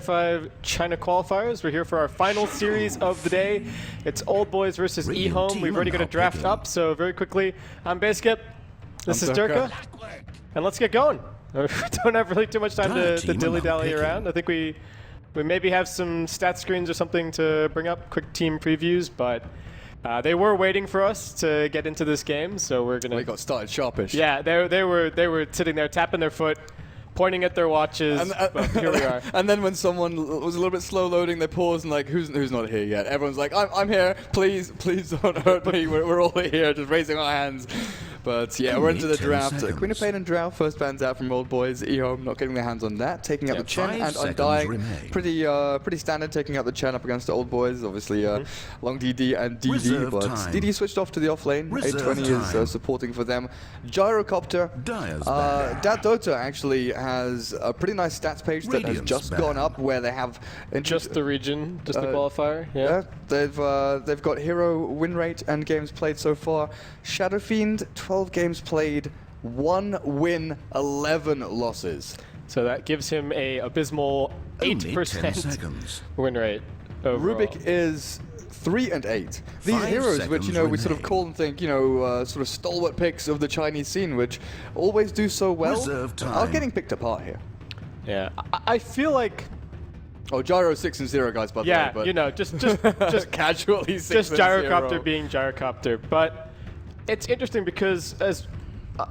5 China Qualifiers. We're here for our final series of the day. It's Old Boys versus EHOME. We've already got a draft up, so very quickly, I'm Basket. This is Durka. And let's get going. We don't have really too much time to dilly-dally around. I think we maybe have some stat screens or something to bring up, quick team previews, but they were waiting for us to get into this game, so we're gonna. We got started sharpish. Yeah, they were sitting there tapping their foot, pointing at their watches. But here we are. And then when someone was a little bit slow loading, they paused and like, who's not here yet? Everyone's like, I'm here. Please don't hurt me. We're all here, just raising our hands. But yeah, we're into the draft. Queen of Pain and Drow first bands out from Old Boys. EHOME not getting their hands on that, taking out the Chen and Undying. Pretty standard, taking out the Chen up against the Old Boys. Obviously, long DD and DD, but DD switched off to the off lane. 820 is supporting for them. Gyrocopter. Dat Dota actually has a pretty nice stats page that has just gone up, where they have just the region, just the qualifier. Yeah, they've got hero win rate and games played so far. Shadow Fiend, 12 games played, 1 win, 11 losses. So that gives him a abysmal 8% win rate overall. Rubik is 3-8. These heroes, which we sort of call and think, sort of stalwart picks of the Chinese scene, which always do so well, are getting picked apart here. Yeah, I feel like. Oh, Gyro 6-0, guys, by the way. Yeah, but just casually 6-0. Just Gyrocopter being Gyrocopter, but it's interesting because as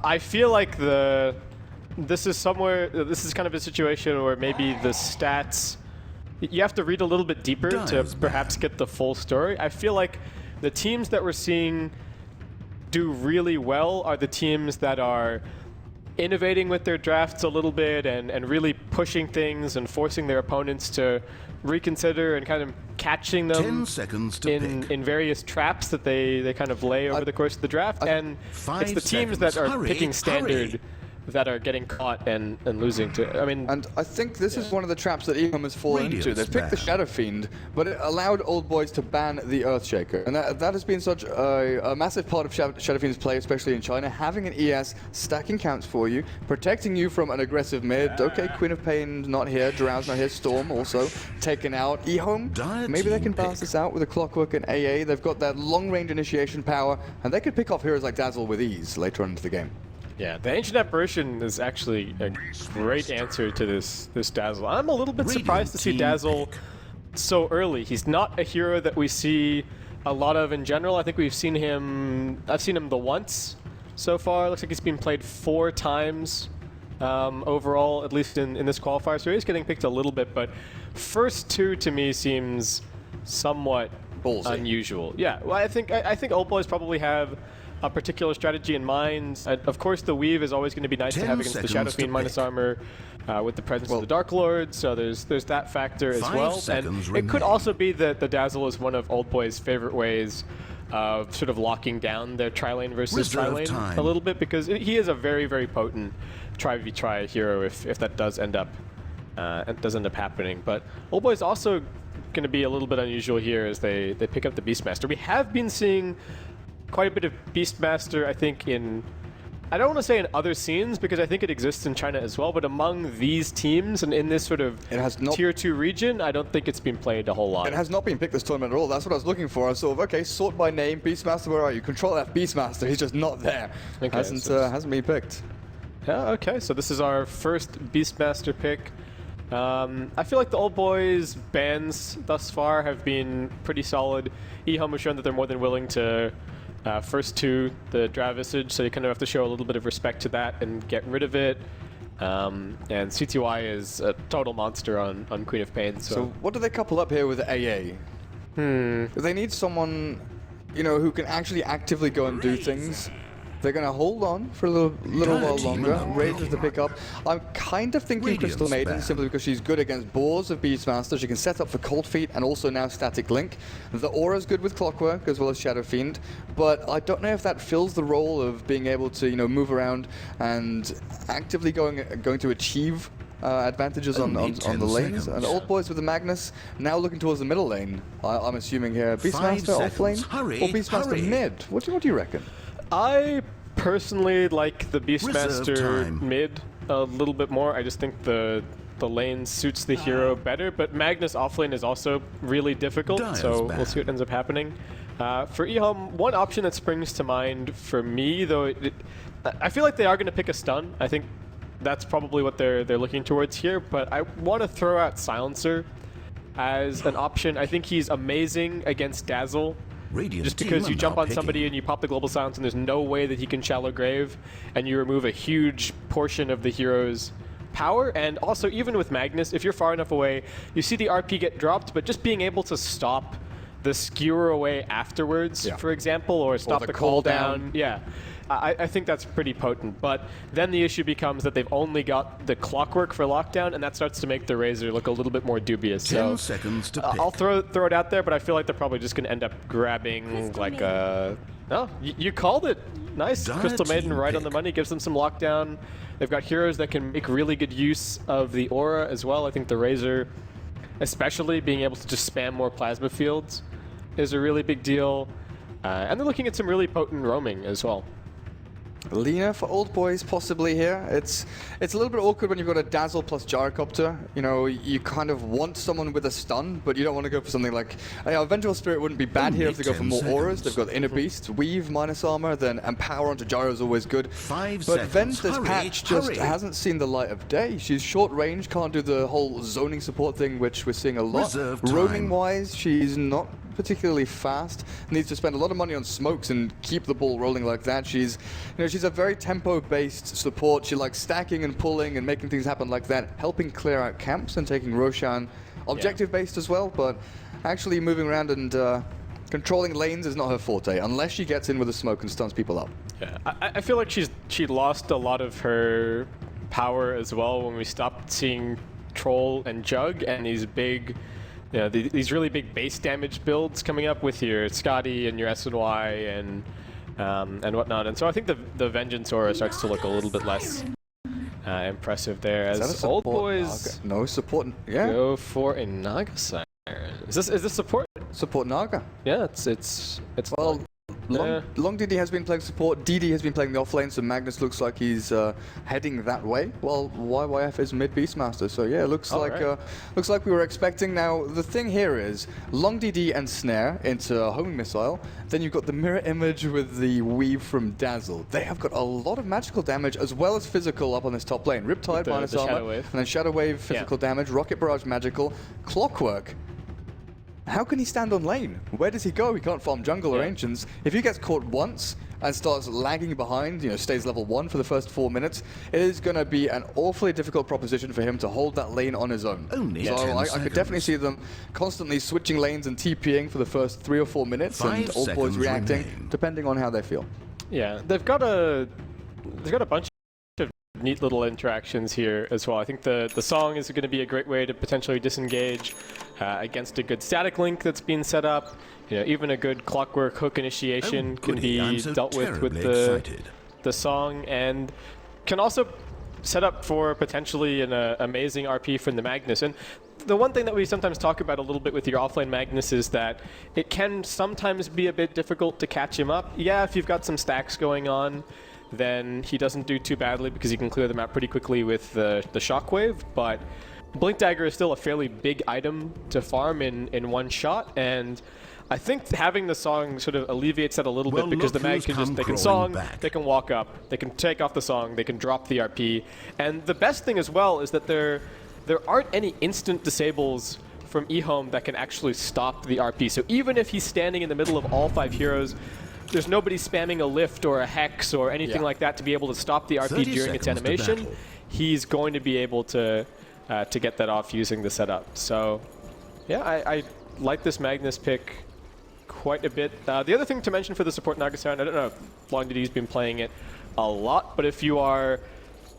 I feel like this is kind of a situation where maybe the stats, you have to read a little bit deeper to perhaps get the full story. I feel like the teams that we're seeing do really well are the teams that are innovating with their drafts a little bit and really pushing things and forcing their opponents to reconsider and kind of catching them 10 seconds to in various traps that they kind of lay over the course of the draft. And it's the teams that are picking standard that are getting caught and losing to. And I think this is one of the traps that EHOME has fallen into. They've picked the Shadow Fiend, but it allowed Old Boys to ban the Earthshaker. And that has been such a massive part of Shadow Fiend's play, especially in China. Having an ES stacking counts for you, protecting you from an aggressive mid. Okay, Queen of Pain not here, Drow's not here, Storm also taken out. EHOME, maybe they can balance this out with a Clockwork and AA. They've got that long-range initiation power, and they could pick off heroes like Dazzle with ease later on into the game. Yeah, the Ancient Apparition is actually a great answer to this Dazzle. I'm a little bit surprised to see Dazzle so early. He's not a hero that we see a lot of in general. I think I've seen him the once so far. Looks like he's been played 4 times overall, at least in this qualifier. So he's getting picked a little bit, but first 2 to me seems somewhat unusual. Yeah, well, I think Old Boys probably have a particular strategy in mind. Of course, the weave is always going to be nice to have against the Shadow Fiend minus armor with the presence of the Dark Lord, so there's that factor as well. And it could also be that the Dazzle is one of Old Boys' favorite ways of sort of locking down their tri-lane versus tri-lane a little bit, because he is a very, very potent tri-v-tri hero if that does end up happening. But Old Boys also going to be a little bit unusual here as they pick up the Beastmaster. We have been seeing quite a bit of Beastmaster, I think, I don't want to say in other scenes, because I think it exists in China as well, but among these teams and in this sort of tier 2 region, I don't think it's been played a whole lot. It has not been picked this tournament at all. That's what I was looking for. I was sort of, okay, sort by name, Beastmaster, where are you? Control F, Beastmaster, he's just not there. Okay, hasn't been picked. Yeah, okay, so this is our first Beastmaster pick. I feel like the Old Boys bans thus far have been pretty solid. EHOME has shown that they're more than willing to first to the Drow Visage, so you kind of have to show a little bit of respect to that and get rid of it. And CTY is a total monster on Queen of Pain. So what do they couple up here with AA? They need someone, who can actually actively go and do things. They're going to hold on for a little while longer. Raises the pick up. I'm kind of thinking Crystal Maiden, simply because she's good against boars of Beastmaster. She can set up for Cold Feet and also now Static Link. The Aura's good with Clockwork as well as Shadow Fiend, but I don't know if that fills the role of being able to move around and actively going to achieve advantages on the lanes. And Old Boys with the Magnus now looking towards the middle lane. I'm assuming here Beastmaster off lane or Beastmaster mid. What do you reckon? I personally like the Beastmaster mid a little bit more. I just think the the lane suits the hero better, but Magnus offlane is also really difficult, so we'll see what ends up happening. For EHOME, one option that springs to mind for me, though, I feel like they are going to pick a stun. I think that's probably what they're looking towards here, but I want to throw out Silencer as an option. I think he's amazing against Dazzle. Just because you jump on somebody and you pop the global silence and there's no way that he can shallow grave, and you remove a huge portion of the hero's power. And also, even with Magnus, if you're far enough away, you see the RP get dropped, but just being able to stop the skewer away afterwards, for example, or stop the call down. Yeah, I think that's pretty potent. But then the issue becomes that they've only got the clockwork for lockdown, and that starts to make the Razor look a little bit more dubious. 10 seconds to pick. I'll throw it out there, but I feel like they're probably just going to end up grabbing like a... No, you called it. Nice. Crystal Maiden right on the money, gives them some lockdown. They've got heroes that can make really good use of the aura as well. I think the Razor, especially being able to just spam more plasma fields, is a really big deal. And they're looking at some really potent roaming as well. Lina for Old Boys possibly here. It's a little bit awkward when you've got a Dazzle plus Gyrocopter. You know, you kind of want someone with a stun, but you don't want to go for something like... Vengeful Spirit wouldn't be bad here if they go for more auras. They've got Inner Beast, Weave minus armor, then Empower onto Gyro is always good. 5 but seconds. Venge this patch just hasn't seen the light of day. She's short range, can't do the whole zoning support thing, which we're seeing a lot. Roaming wise, she's not particularly fast, needs to spend a lot of money on smokes and keep the ball rolling like that. She's a very tempo-based support. She likes stacking and pulling and making things happen like that, helping clear out camps and taking Roshan objective-based as well, but actually moving around and controlling lanes is not her forte, unless she gets in with a smoke and stuns people up. Yeah, I feel like she lost a lot of her power as well when we stopped seeing Troll and Jug and these big... Yeah, these really big base damage builds coming up with your Scotty and your SNY and whatnot. And so I think the Vengeance Aura starts to look a little bit less impressive there as Old Boys no support. Yeah, go for a Naga Siren. Is this support? Support Naga. Yeah, it's well. Long DD has been playing support, DD has been playing the offlane, so Magnus looks like he's heading that way, while YYF is mid Beastmaster. So yeah, looks like we were expecting. Now the thing here is Long DD and Snare into Homing Missile, then you've got the mirror image with the Weave from Dazzle. They have got a lot of magical damage as well as physical up on this top lane. Riptide minus armor, and then Shadow Wave physical damage, Rocket Barrage magical, Clockwork. How can he stand on lane? Where does he go? He can't farm jungle or ancients. If he gets caught once and starts lagging behind, stays level 1 for the first 4 minutes, it is going to be an awfully difficult proposition for him to hold that lane on his own. So I could definitely see them constantly switching lanes and TPing for the first 3 or 4 minutes, and Old Boys reacting depending on how they feel. Yeah, they've got a bunch of neat little interactions here as well. I think the song is going to be a great way to potentially disengage against a good static link that's being set up. Even a good Clockwork hook initiation can be dealt with the song, and can also set up for potentially an amazing RP from the Magnus. And the one thing that we sometimes talk about a little bit with your offlane Magnus is that it can sometimes be a bit difficult to catch him up. Yeah, if you've got some stacks going on, then he doesn't do too badly because you can clear them out pretty quickly with the Shockwave, but Blink Dagger is still a fairly big item to farm in one shot, and I think having the song sort of alleviates that a little bit, because the Mag they can song, they can walk up, they can take off the song, they can drop the RP, and the best thing as well is that there aren't any instant disables from EHOME that can actually stop the RP. So even if he's standing in the middle of all 5 heroes, there's nobody spamming a lift or a hex or anything like that to be able to stop the RP during its animation. He's going to be able to get that off using the setup. So yeah, I like this Magnus pick quite a bit. The other thing to mention for the support Naga Siren, I don't know if Long DD's been playing it a lot, but if you are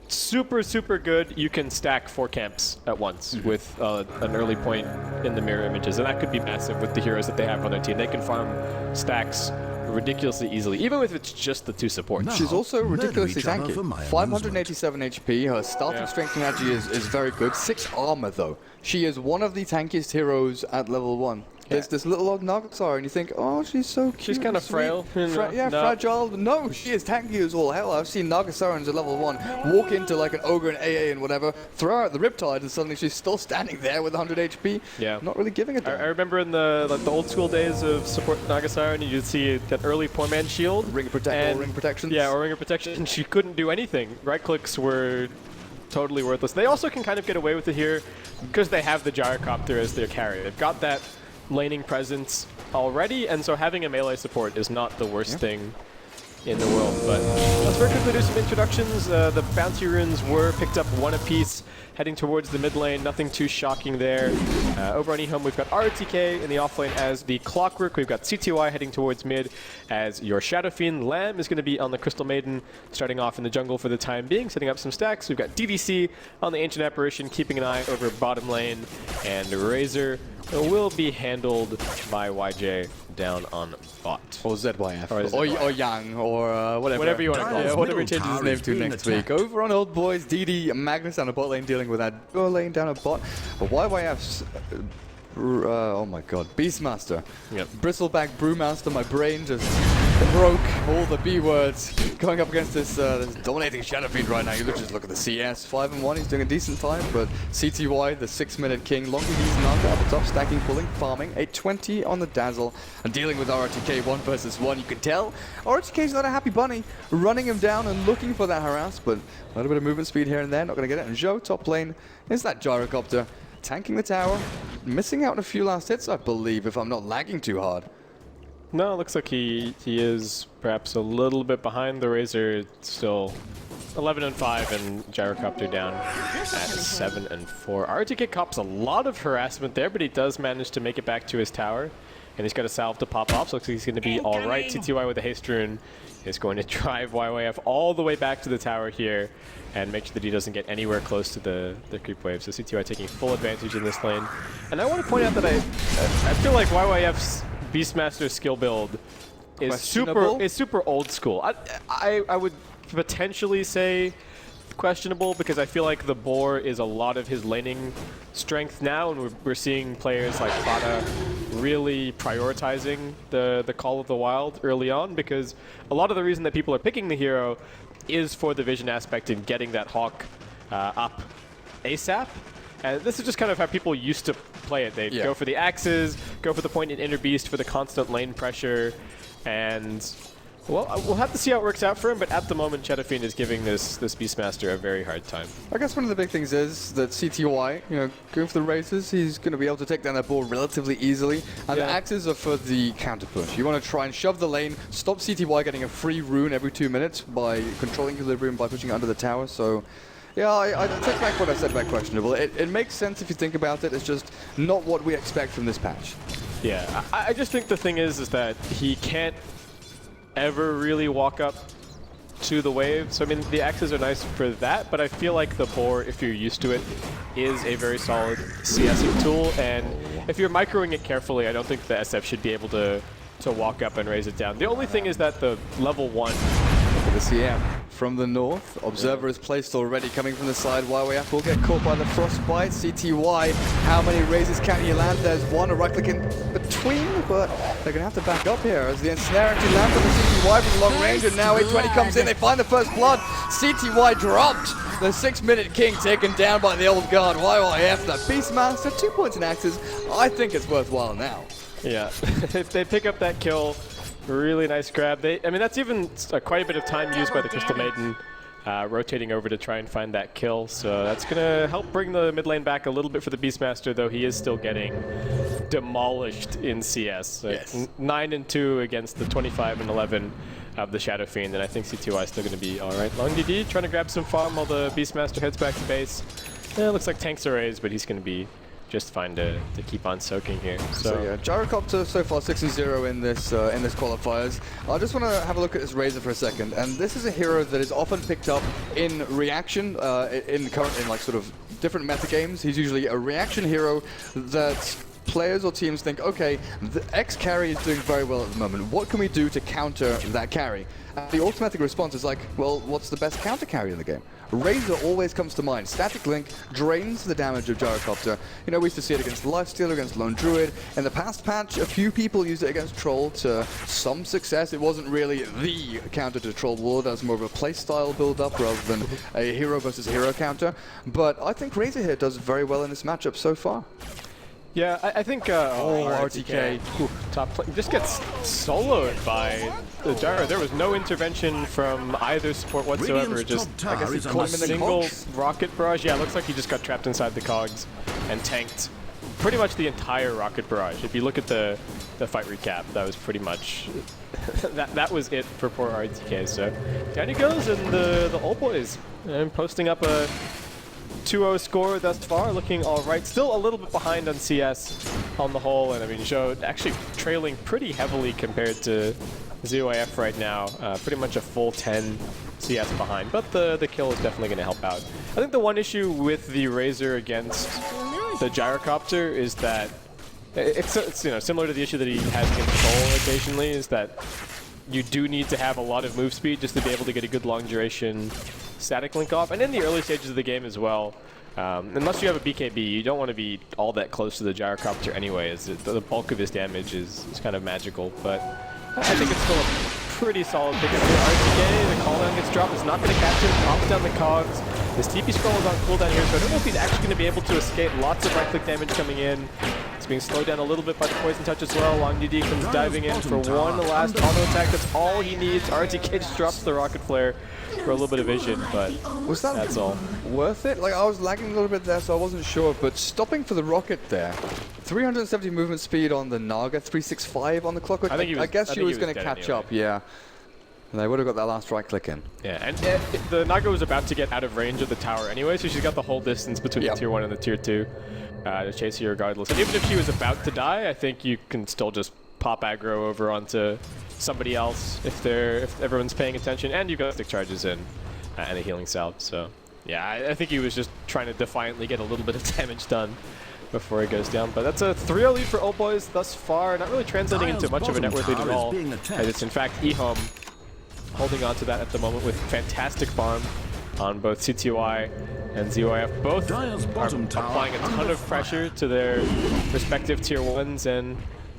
super good, you can stack 4 camps at once with an early point in the mirror images, and that could be massive with the heroes that they have on their team. They can farm stacks ridiculously easily, even if it's just the 2 supports. She's also ridiculously tanky. 587 HP, her starting strength strategy is very good. 6 armor though. She is one of the tankiest heroes at level 1. There's this little old Nagasaur, and you think, oh, she's so cute. She's kind of frail. Yeah, No. fragile. No, she is tanky as all hell. I've seen Nagasaurans at level 1 walk into like an ogre and AA and whatever, throw her at the Riptide, and suddenly she's still standing there with 100 HP. Yeah. Not really giving it I down. remember in the old school days of support Nagasara, and you'd see that early point man shield. Ring protections. Yeah, or ring of protection, and she couldn't do anything. Right clicks were totally worthless. They also can kind of get away with it here because they have the Gyrocopter as their carry. They've got that laning presence already, and so having a melee support is not the worst thing in the world. But let's very quickly do some introductions. The bounty runes were picked up one apiece, heading towards the mid lane. Nothing too shocking there. Over on EHOME, we've got RTK in the off lane as the Clockwork. We've got CTY heading towards mid as your Shadow Fiend. Lamb is going to be on the Crystal Maiden, starting off in the jungle for the time being, setting up some stacks. We've got DDC on the Ancient Apparition, keeping an eye over bottom lane, and Razor will be handled by YJ down on bot. Or ZYF. Or Or Yang, or whatever. Whatever you want to call it. Yeah, whatever he changes his name to next week. Over on Old Boys, DD, Magnus down a bot lane dealing with that lane down a bot. But YYF's, oh my god, Beastmaster. Yep. Bristleback Brewmaster, my brain just broke all the B words. Going up against this dominating Shadow Fiend right now. You just look at the CS, 5-1, he's doing a decent time, but CTY, the 6-minute king, longer he's Naga at the top, stacking, pulling, farming, 820 on the Dazzle, and dealing with RTK 1 versus 1. You can tell RTK's not a happy bunny, running him down and looking for that harass, but a little bit of movement speed here and there, not going to get it. And Zhou, top lane, is that Gyrocopter, tanking the tower, missing out on a few last hits, I believe, if I'm not lagging too hard. No, it looks like he is perhaps a little bit behind. The Razor still 11-5 and Gyrocopter down at 7-4. RTK cops a lot of harassment there, but he does manage to make it back to his tower. And he's got a salve to pop off, so looks like he's going to be all right. CTY with the haste rune is going to drive YYF all the way back to the tower here and make sure that he doesn't get anywhere close to the creep wave. So CTY taking full advantage in this lane. And I want to point out that I feel like YYF's Beastmaster skill build is super old school. I would potentially say questionable because I feel like the boar is a lot of his laning strength now, and we're seeing players like Fata really prioritizing the Call of the Wild early on, because a lot of the reason that people are picking the hero is for the vision aspect and getting that Hawk up ASAP. And this is just kind of how people used to play it. They'd go for the axes, go for the point in Inner Beast for the constant lane pressure, and well, we'll have to see how it works out for him, but at the moment, Shadow Fiend is giving this Beastmaster a very hard time. I guess one of the big things is that CTY, going for the races, he's going to be able to take down that ball relatively easily, and the axes are for the counter push. You want to try and shove the lane, stop CTY getting a free rune every 2 minutes by controlling equilibrium by pushing it under the tower, so yeah, I take back what I said about questionable. It makes sense if you think about it, it's just not what we expect from this patch. Yeah, I just think the thing is that he can't ever really walk up to the wave. So I mean, the axes are nice for that, but I feel like the boar, if you're used to it, is a very solid CSing tool. And if you're microing it carefully, I don't think the SF should be able to walk up and raise it down. The only thing is that the level 1 for the CM from the north, Observer is placed already, coming from the side. YYF will get caught by the frostbite. CTY, how many raises can he land? There's one, a right click in between, but they're gonna have to back up here as the ensnare actually lands on the CTY from long range, and now 820 comes in, they find the first blood. CTY dropped. The 6-minute king taken down by the old guard. YYF, the Beastmaster, 2 points in axes. I think it's worthwhile now. Yeah, if they pick up that kill, really nice grab. I mean, that's even quite a bit of time used by the Crystal Maiden, rotating over to try and find that kill. So that's going to help bring the mid lane back a little bit for the Beastmaster, though he is still getting demolished in CS. Yes. 9-2 against the 25-11 of the Shadow Fiend, and I think CTY is still going to be all right. Long DD trying to grab some farm while the Beastmaster heads back to base. It looks like tanks are raised, but he's going to be just fine to keep on soaking here. So yeah, Gyrocopter so far 6-0 in this qualifiers. I just want to have a look at this Razor for a second, and this is a hero that is often picked up in reaction in like sort of different meta games. He's usually a reaction hero that players or teams think, okay, the X carry is doing very well at the moment. What can we do to counter that carry? And the automatic response is like, well, what's the best counter carry in the game? Razor always comes to mind. Static Link drains the damage of Gyrocopter. You know, we used to see it against Lifestealer, against Lone Druid. In the past patch, a few people used it against Troll to some success. It wasn't really the counter to Troll War. That was more of a playstyle build-up rather than a hero versus hero counter. But I think Razor here does very well in this matchup so far. Yeah, I think RTK top play just gets soloed by the Gyro. There was no intervention from either support whatsoever. Just I guess he caught him in the single cogs. rocket barrage. Yeah, it looks like he just got trapped inside the cogs and tanked pretty much the entire rocket barrage. If you look at the fight recap, that was pretty much that was it for poor RTK. So down he goes, and the old boys posting up a 2-0 score thus far, looking all right. Still a little bit behind on CS on the whole, and I mean, Zhou actually trailing pretty heavily compared to ZOIF right now. Pretty much a full 10 CS behind, but the kill is definitely going to help out. I think the one issue with the Razor against the Gyrocopter is that it's you know, similar to the issue that he has against Soul occasionally, is that you do need to have a lot of move speed just to be able to get a good long duration static link off, and in the early stages of the game as well. Unless you have a BKB, you don't want to be all that close to the Gyrocopter anyway, as the bulk of his damage is kind of magical. But I think it's still a pretty solid pick up here. RTK, the cooldown gets dropped, it's not going to catch him, pops down the cogs. His TP scroll is on cooldown here, so I don't know if he's actually going to be able to escape. Lots of right-click damage coming in. It's being slowed down a little bit by the poison touch as well. Long DD comes diving in for one last auto attack. That's all he needs. RTK just drops the rocket flare for a little bit of vision, but that's all. Worth it? Like, I was lagging a little bit there, so I wasn't sure, but stopping for the rocket there. 370 movement speed on the Naga, 365 on the clockwork. I guess she was going to catch up, yeah. And they would have got that last right click in. Yeah, and the Naga was about to get out of range of the tower anyway, so she's got the whole distance between the tier 1 and the tier 2 to chase you regardless. And even if she was about to die, I think you can still just pop aggro over onto somebody else if everyone's paying attention, and you've got stick charges in and a healing salve. So yeah, I think he was just trying to defiantly get a little bit of damage done before he goes down. But that's a 3-0 lead for Old Boys thus far, not really translating into much of a net worth lead at all, as it's in fact EHOME holding on to that at the moment with fantastic farm on both CTY and ZOIF. Both are applying a ton of pressure to their respective tier 1s, and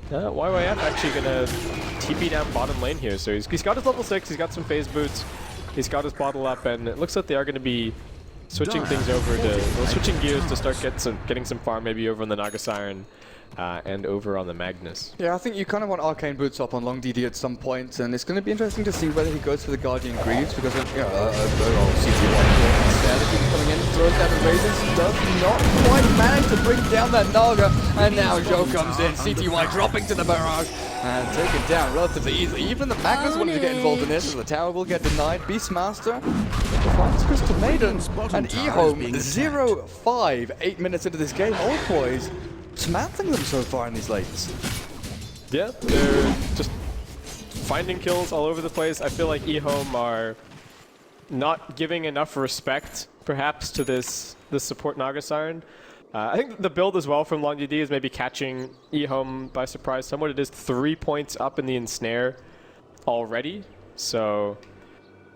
YYF actually gonna TP down bottom lane here. So he's got his level 6, he's got some phase boots, he's got his bottle up, and it looks like they are gonna be switching things over to, switching gears to start getting some farm maybe over on the Naga Siren and over on the Magnus. Yeah, I think you kind of want Arcane Boots up on Long DD at some point, and it's going to be interesting to see whether he goes for the Guardian Greaves, because you know, CT1 instead of coming in, throws down the Razors, does not quite manage to bring down that Naga, and now Zhou comes in, CTY dropping to the barrage, and taken down relatively easily. Even the Magnus wanted to get involved in this, as the tower will get denied. Beastmaster finds Crystal Maiden, and EHOME 0-5, 8 minutes into this game. Old Boys dismantling them so far in these lanes. Yeah, they're just finding kills all over the place. I feel like EHOME are not giving enough respect, perhaps, to this support Naga Siren. I think the build as well from Long DD is maybe catching EHOME by surprise somewhat. It is 3 points up in the ensnare already, so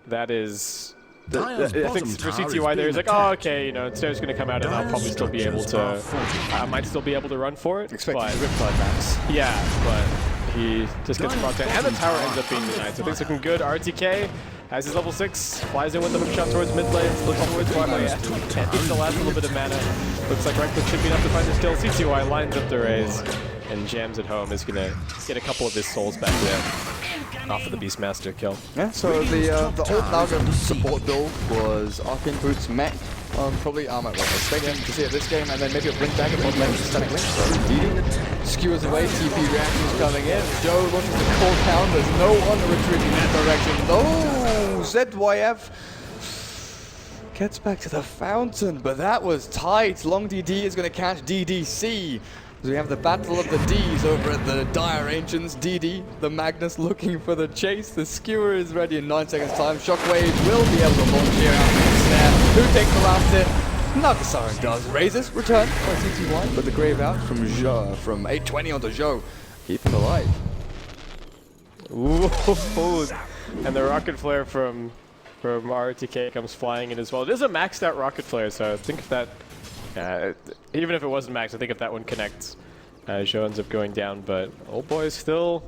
that is... I think for CTY there is like, oh, okay, you know, Ensnare's going to come out and I'll probably still be able to, I might still be able to run for it. Expecting the Riptide max. Yeah, but he just gets brought down, and the tower ends up being denied. So things looking good. RTK has his level 6, flies in with the hook shot towards mid lane, looks towards YYF, and needs the last little bit of mana. Looks like right click should be enough to find his kill. CTY lines up the raise and jams at home. Is going to get a couple of his souls back there off of the Beastmaster kill. Yeah, so the old Naga support build was Arcane Boots mech, probably Armor, Stadium to see it this game, and then maybe a Blink Dagger bot lane Static Link. So DD skewers away, TP reactions coming in. Zhou looking to call down, there's no one retreating in that direction. No! ZYF gets back to the fountain, but that was tight. Long DD is going to catch DDC. We have the battle of the Ds over at the Dire Ancients. DD, the Magnus looking for the chase. The skewer is ready in 9 seconds time. Shockwave will be able to launch here after the snare. Who takes the last hit? Now the Siren does. Raises, return by CTY, but the grave out from Zhou, from 820 onto Zhou. Keep him alive. Ooh, and the rocket flare from RTK comes flying in as well. It is a maxed out rocket flare, so I think if that, even if it wasn't maxed, I think if that one connects, Zhou ends up going down. But Old Boy is still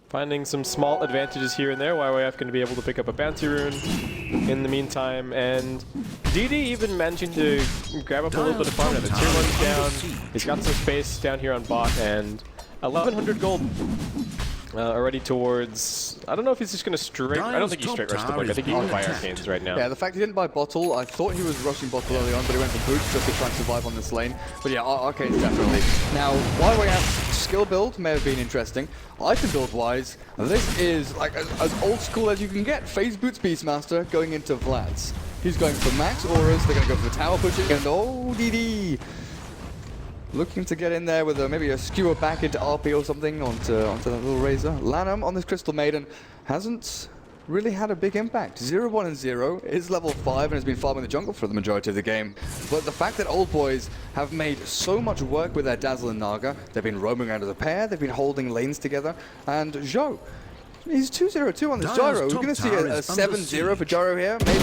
finding some small advantages here and there. YYF going to be able to pick up a bounty rune in the meantime, and DD even managing to grab up a little bit of farm now. The tier 1's down. He's got some space down here on bot, and 1100 gold. Already towards, I don't know if he's just going to straight, I don't think he's straight rush the blink. I think he can buy arcanes right now. Yeah, the fact he didn't buy bottle, I thought he was rushing bottle early on, but he went for boots just to try and survive on this lane. But yeah, arcanes definitely. Now, YYF's skill build may have been interesting. Item build wise, this is like as old school as you can get. Phase boots Beastmaster going into Vlad's. He's going for max auras, they're going to go for the tower pushing, and oh, DD! Looking to get in there with maybe a skewer back into RP or something onto that little Razor. Lanham on this Crystal Maiden hasn't really had a big impact. 0-1 and 0 is level 5 and has been farming the jungle for the majority of the game. But the fact that Old Boys have made so much work with their Dazzle and Naga, they've been roaming around as a pair, they've been holding lanes together, and Zhou, he's 2-0-2 on this Gyro. We're going to see a 7-0 for Gyro here. Maybe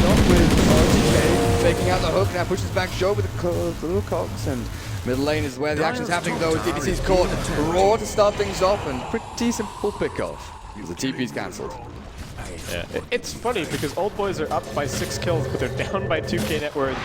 not with RTK faking out the hook. Now pushes back Zhou with the little cogs, and middle lane is where the action's happening though. DDC's caught Raw to start things off, and pretty simple pick-off. The TP's cancelled. Yeah, it's funny because Old Boys are up by 6 kills, but they're down by 2k net worth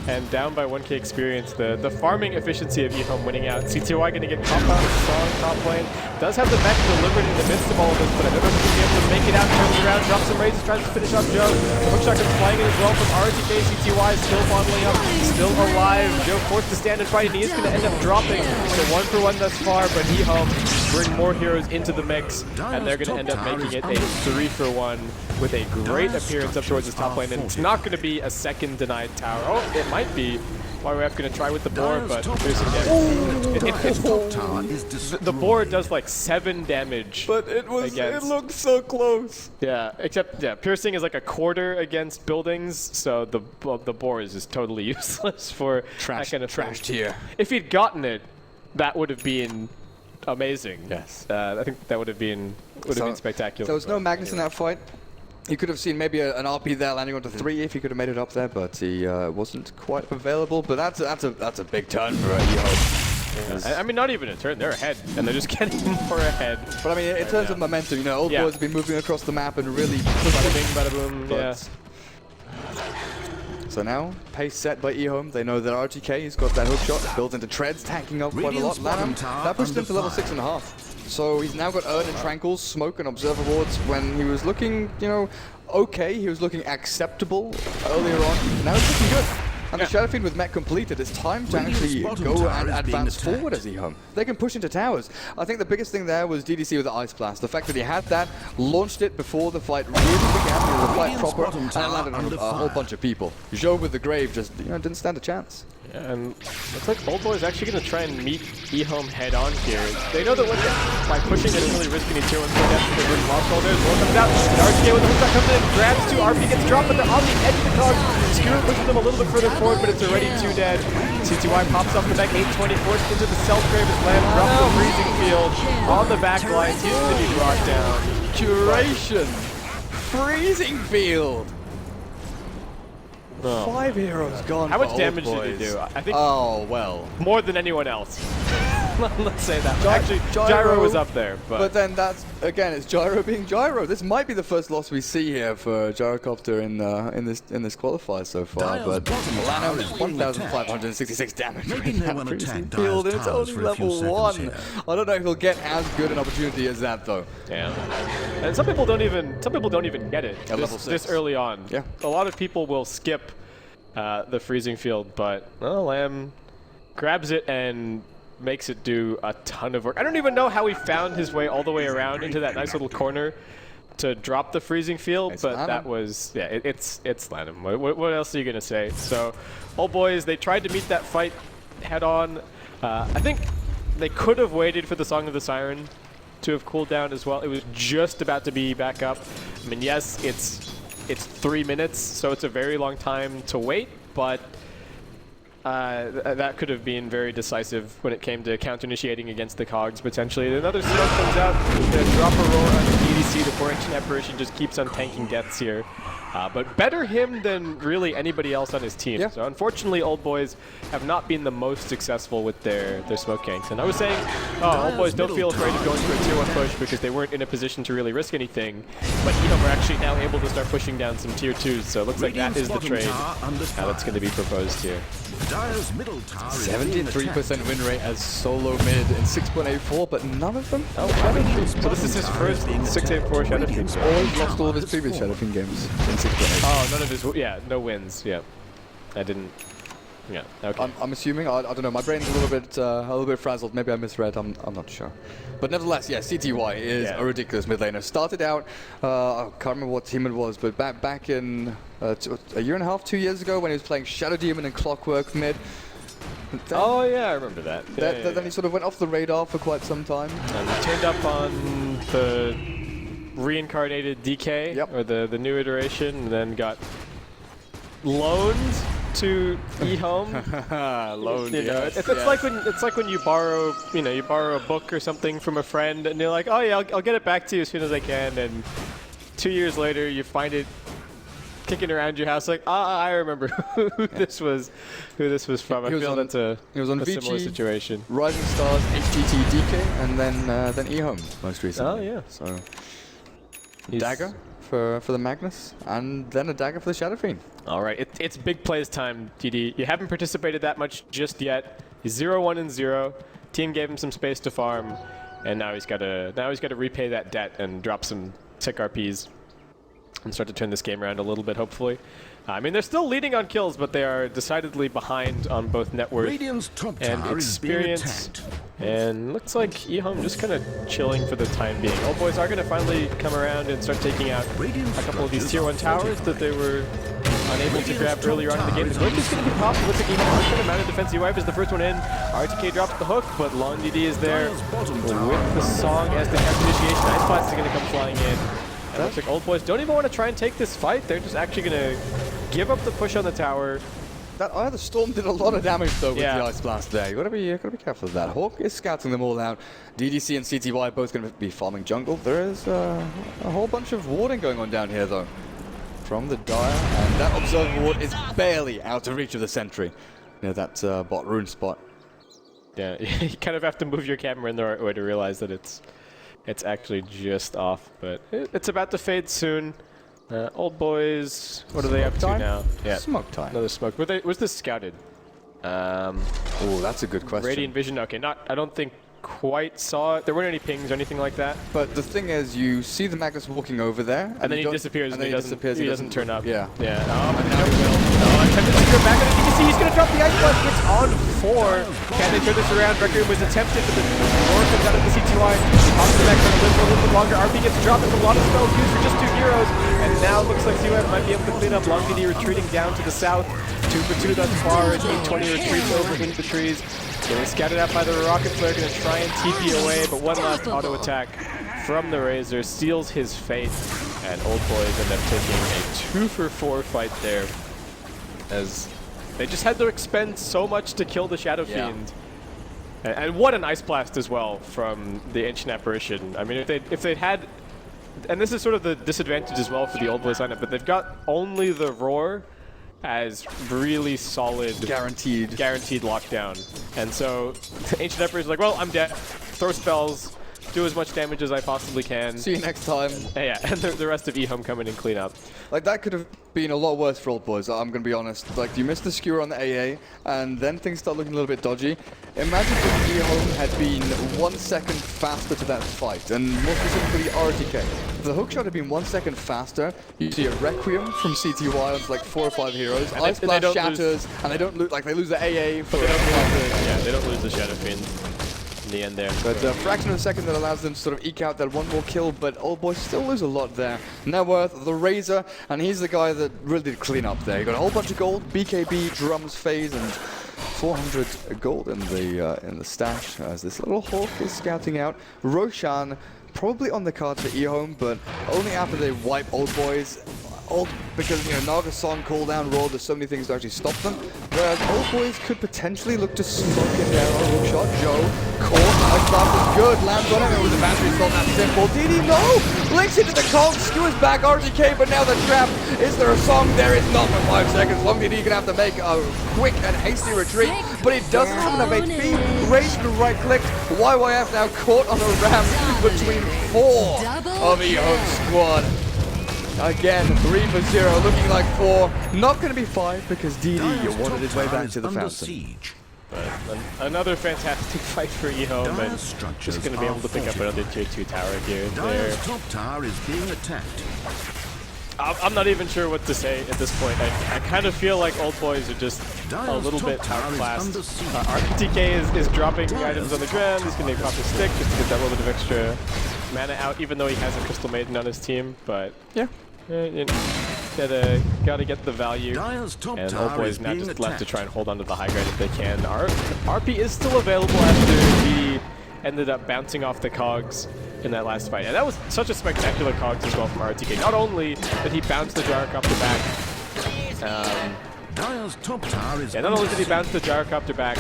and down by 1k experience. The farming efficiency of EHOME winning out. CTY going to get top out, strong top lane. Does have the mech delivered in the midst of all of this, but I don't know if he's going to be able to make it out. Turns around, drops some raises, tries to finish off Zhou. Hookshot comes flying in as well from RTK. CTY still bottling up, still alive. Zhou forced to stand and fight, and he is going to end up dropping. So 1-for-1 thus far, but EHOME bring more heroes into the mix, and they're going to end up making it a 3-for-1 with a great appearance up towards his top lane. And it's not going to be a second denied tower. Oh, it might be. YYF going to try with the boar, but piercing damage. The boar does like 7 damage. But it looked so close. Yeah, except piercing is like a quarter against buildings, so the boar is just totally useless for that kind of trash tier. If he'd gotten it, that would have been amazing. Yes. I think that would have been spectacular. So there's no Magnus in that fight. You could have seen maybe an RP there landing onto 3 if he could have made it up there, but he wasn't quite available. But that's a big turn for EHOME. Yeah. I mean, not even a turn. They're ahead, and they're just getting more ahead. But I mean, in terms of momentum, you know, Old Boys have been moving across the map and really pushing. Bada boom. Yeah. So now, pace set by EHOME. They know that RTK has got that hook shot, builds into treads, tanking up quite a lot. Lanham, that pushed him to level 6.5. So he's now got Urn and Tranquils, Smoke and Observer Wards. When he was looking, you know, okay, he was looking acceptable earlier on. Now he's looking good. And the Shadow Fiend with mech completed, it's time to actually go and advance forward as EHOME. They can push into towers. I think the biggest thing there was DDC with the Ice Blast. The fact that he had that, launched it before the fight really began, the fight proper, and it landed on a whole bunch of people. Zhou with the Grave just, you know, didn't stand a chance. Yeah, and looks like Old Boy is actually going to try and meet EHOME head on here. They know that by pushing, they don't really risk any tier 1 so death because they're lost all there. Roll comes out, and RTK with the hook shot comes in, grabs 2, RP gets dropped, but they're on the edge of the cogs. Skewer pushes them a little bit further forward, but it's already 2 dead. CTY pops off the back, 820 forced into the Self Grave as Lamb drops the freezing field on the back line. He's going to be brought down. Curation! Freezing field! Oh. 5 heroes gone. How for much damage Old did he Boys. do? I think more than anyone else. Let's say that. Actually, Gyro was up there. But then that's, again, it's Gyro being Gyro. This might be the first loss we see here for Gyrocopter in this qualifier so far. But Lanham is 1,566 damage in that freezing field, and it's only level 1. I don't know if he'll get as good an opportunity as that though. Yeah. And some people don't even get it this early on. Yeah. A lot of people will skip the freezing field, but Lamb grabs it and makes it do a ton of work. I don't even know how he found his way all the way around into that nice little corner to drop the freezing field, but that was, yeah, it's Lanham. What else are you going to say? So, Old Boys, they tried to meet that fight head on. I think they could have waited for the Song of the Siren to have cooled down as well. It was just about to be back up. I mean, yes, it's 3 minutes, so it's a very long time to wait, but that could have been very decisive when it came to counter-initiating against the Cogs, potentially. Another smoke comes out, gonna drop a roar on the EDC. The Ancient Apparition just keeps on tanking deaths here. But better him than really anybody else on his team. Yeah. So unfortunately, Old Boys have not been the most successful with their smoke ganks. And I was saying, Old Boys don't feel afraid of going for a tier 1 push because they weren't in a position to really risk anything. But EHOME are actually now able to start pushing down some tier 2s. So it looks like that is the trade that's going to be proposed here. 73% win rate as solo mid in 6.84, but none of them. Oh, Shadow Fiend. So this is his first 6.84 Shadow Fiend. Always lost all of his previous Shadow Fiend games in 6.8. Oh, none of his, no wins. Yeah, I didn't. Yeah, okay. I'm assuming. I don't know. My brain's a little bit frazzled. Maybe I misread. I'm not sure. But nevertheless, yeah, CTY is a ridiculous mid laner. Started out, I can't remember what team it was, but back in a year and a half, 2 years ago, when he was playing Shadow Demon and Clockwork mid. Then, oh yeah, I remember that. Then he sort of went off the radar for quite some time. And he turned up on the reincarnated DK, or the new iteration, and then got loaned to EHOME. Loaned, it's like when you borrow, you borrow a book or something from a friend, and you're like, oh yeah, I'll get it back to you as soon as I can, and 2 years later you find it kicking around your house, like, I remember who this was from. I feel that's a similar situation. Rising Stars, HTT, DK, and then EHOME most recently. Oh yeah. So dagger for the Magnus, and then a dagger for the Shadow Fiend. All right, it's big plays time, DD. You haven't participated that much just yet. He's 0-1-0. Team gave him some space to farm, and now he's got to repay that debt and drop some tick RPs and start to turn this game around a little bit, hopefully. I mean, they're still leading on kills, but they are decidedly behind on both net worth and experience. And looks like EHOME just kind of chilling for the time being. Old Boys are going to finally come around and start taking out a couple of these tier 1 towers that they were unable to grab earlier on in the game. The glitch is going to be popped. Looks like EHOME are going to mount a defensive wipe as the first one in. RTK drops the hook, but Long DD is there with the song as the counter initiation. Ice Blast is going to come flying in. And looks like Old Boys don't even want to try and take this fight. They're just actually going to give up the push on the tower. That the Storm did a lot of damage though with the Ice Blast there. You gotta be careful of that. Hawk is scouting them all out. DDC and CTY both gonna be farming jungle. There is a whole bunch of warding going on down here though, from the Dire, and that Observer ward is barely out of reach of the sentry. Near that bot rune spot. Yeah, you kind of have to move your camera in the right way to realize that it's actually just off, but it's about to fade soon. Old Boys, what are they up to now? Yeah, smoke time. Another smoke. Was this scouted? Oh, that's a good question. Radiant Vision. Okay, I don't think quite saw it. There weren't any pings or anything like that. But the thing is, you see the Magnus walking over there, and then he disappears. And he doesn't turn up. Yeah. Yeah. And now he will. Attempted to secure back on it. You can see he's going to drop the Ice Blast. It's on 4. Can they turn this around? Record was attempted, but the roar comes out of the CTY. Pops the back, trying to live for a little bit longer. RP gets dropped. There's a lot of spells used for just 2 heroes. And now it looks like CUF might be able to clean up. Long DD retreating down to the south. 2 for 2 thus far. 820 retreats over into the trees. Getting scouted out by the Rocket Flare. Going to try and TP away, but one last auto attack from the Razor seals his fate. And Old Boys end up taking a 2 for 4 fight there, as they just had to expend so much to kill the Shadow Fiend. And what an Ice Blast as well from the Ancient Apparition. I mean, if they'd had, and this is sort of the disadvantage as well for the Old Boys lineup, but they've got only the Roar as really solid, guaranteed lockdown. And so the Ancient Apparition is like, well, I'm dead. Throw spells, do as much damage as I possibly can. See you next time. Yeah, and the rest of EHOME come in and clean up. Like, that could have been a lot worse for Old Boys, I'm going to be honest. Like, you missed the skewer on the AA, and then things start looking a little bit dodgy. Imagine if EHOME had been 1 second faster to that fight, and more specifically RTK. If the hookshot had been 1 second faster, you see a Requiem from CTY onto like 4 or 5 heroes. Ice Blast shatters, and they don't lose, like, they lose the AA for they don't lose the Shadow Fiend in the end there. But a fraction of a second that allows them to sort of eke out that one more kill, but Old Boys still lose a lot there. Net worth, the Razor, and he's the guy that really did clean up there. He got a whole bunch of gold, BKB, drums, phase, and 400 gold in the stash as this little Hawk is scouting out. Roshan probably on the card for EHOME, but only after they wipe Old Boys. ult because, you know, Naga Song, cooldown, roar, there's so many things to actually stop them. Whereas Old Boys could potentially look to smoke in there on a hook shot. Joe, caught, nice blast is good, lands on him, and with the battery it's not that simple. DD, no! Links into the Kong, skewers back RTK, but now the trap. Is there a song? There is not for 5 seconds. Long DD gonna have to make a quick and hasty retreat, but he doesn't have enough HP. Raised and right clicked. YYF now caught on a ram between 4 of EHOME squad. Again, 3 for 0, looking like 4. Not going to be 5 because DD wanted his way back to the fountain. But another fantastic fight for EHOME, and just going to be able to pick up another tier 2 tower here. Top tower is being attacked. I'm not even sure what to say at this point. I kind of feel like Old Boys are just a little bit outclassed. RTK is dropping items on the ground. He's going to pop his stick just to get that little bit of extra mana out, even though he has a Crystal Maiden on his team. But yeah, you know, gotta get the value. And Old Boys now just left to try and hold on to the high ground if they can. RP is still available after he ended up bouncing off the cogs in that last fight. And that was such a spectacular cogs as well from RTK. Not only did he bounce the Gyrocopter back, not only did he bounce the Gyrocopter back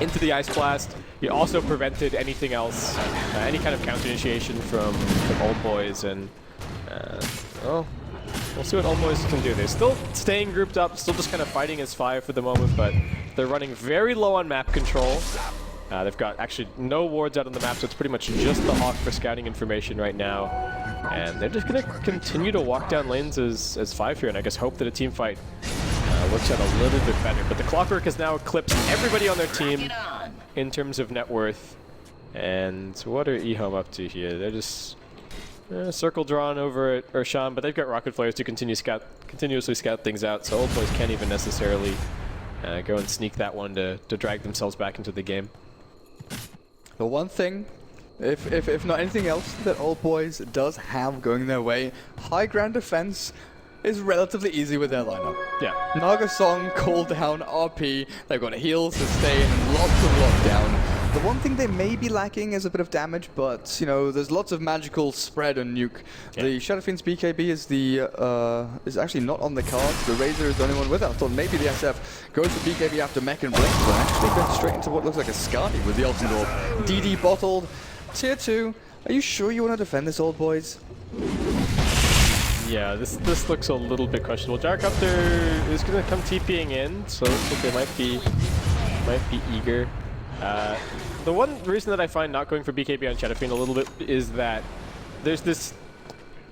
into the Ice Blast, he also prevented anything else, any kind of counter initiation from Old Boys. And well, we'll see what Old Boys can do. They're still staying grouped up, still just kind of fighting as 5 for the moment, but they're running very low on map control. They've got actually no wards out on the map, so it's pretty much just the Hawk for scouting information right now. And they're just going to continue to walk down lanes as 5 here, and I guess hope that a team fight works out a little bit better. But the Clockwork has now eclipsed everybody on their team in terms of net worth. And what are EHOME up to here? They're just circle drawn over at Urshan, but they've got rocket flares to continuously scout things out, so Old Boys can't even necessarily go and sneak that one to drag themselves back into the game. The one thing, if not anything else, that Old Boys does have going their way, high ground defense is relatively easy with their lineup. Yeah. Naga Song, cooldown, RP, they've got heal, sustain, and lots of lockdown. The one thing they may be lacking is a bit of damage, but, you know, there's lots of magical spread and nuke. Yeah. The Shadow Fiend's BKB is actually not on the cards. The Razor is the only one with it. I thought maybe the SF goes for BKB after Mech and Blink, but actually goes straight into what looks like a Skadi with the Ultimate Orb. DD bottled. Tier 2. Are you sure you want to defend this, Old Boys? Yeah, this looks a little bit questionable. Gyrocopter is going to come TPing in, so it looks like they might be eager. The one reason that I find not going for BKB on Shadow Fiend a little bit is that there's this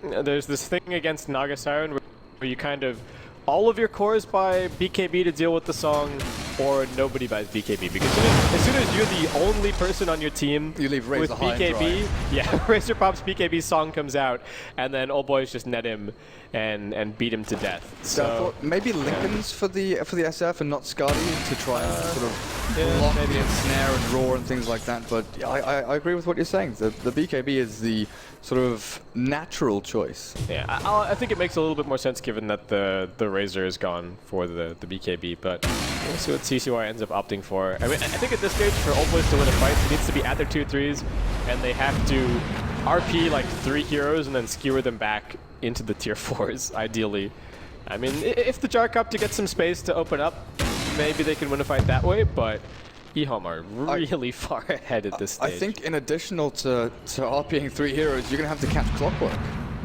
thing against Naga Siren where you kind of all of your cores buy BKB to deal with the song, or nobody buys BKB, because as soon as you're the only person on your team you leave with BKB, yeah, Razor Pop's BKB song comes out, and then Old Boys just net him and beat him to death. So I thought maybe Lincoln's for the SF and not Skadi to try and sort of block maybe and snare and roar and things like that. But yeah, I agree with what you're saying. The BKB is the sort of natural choice. Yeah, I think it makes a little bit more sense given that the Razor is gone for the BKB, but we'll see what CCY ends up opting for. I mean, I think at this stage for Old Boys to win a fight, it needs to be at their 2-3s, and they have to RP like 3 heroes and then skewer them back into the tier 4s, ideally. I mean, if the Gyrocopter gets some space to open up, maybe they can win a fight that way, but EHOME are really far ahead at this stage. I think in additional to RPing 3 heroes, you're going to have to catch Clockwork.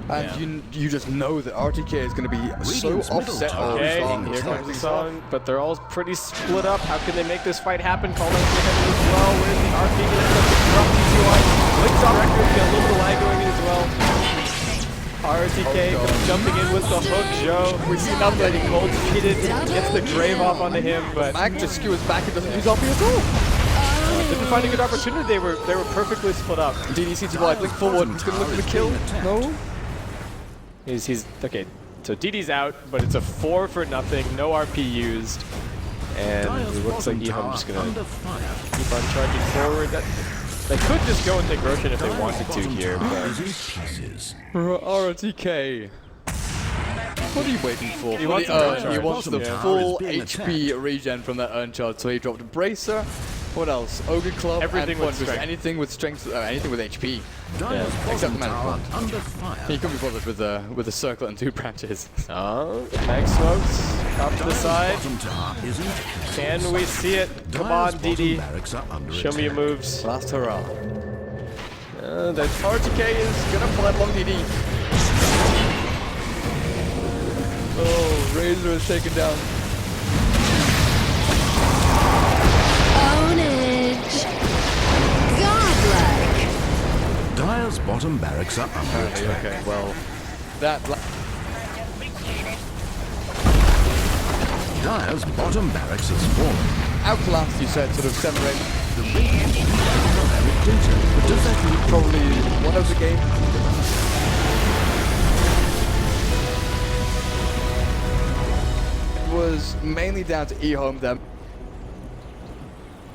And you just know that RTK is going to be so offset. Okay, here comes the song, but they're all pretty split up. How can they make this fight happen? Call out to him as well. Where's the RP going to drop TCY? Links on record, got a little bit of lag going in as well. RTK jumping in with the hook, Joe. We see nothing getting cold defeated. Gets the grave off onto him, but Mag just skewers back and doesn't use RP at all. Didn't find a good opportunity. They were perfectly split up. DDCTY blink forward. He's going to look for the kill. No. He's okay. So DD's out, but it's a 4 for nothing. No RP used, and it looks like EHOME just gonna keep on charging forward. They could just go and take Roshan if they wanted to here, but RTK. What are you waiting for? He wants the full HP regen from that urn charge, so he dropped Bracer. What else? Ogre Club Everything and with Point Booster. strength. Anything with strength, anything with HP. Dire's Except bottom Mana tower Plant. under fire. You can be bothered with a circle and 2 branches. Oh, Mag Smokes up to the Dire's side. bottom tower is in. Can we see it? Come Dire's on, bottom DD. barracks are under Show me your attack. moves. Last hurrah. That RTK is gonna pull that long DD. Oh, Razor is taken down. Ownage. Godlike. Dire's bottom barracks are under attack. Okay, well, that. Dire's bottom barracks has fallen. Outlast, you said, sort of 7 or 8. The Radiant Dire data. But does that mean Probably one of the game. It was mainly down to EHOME them.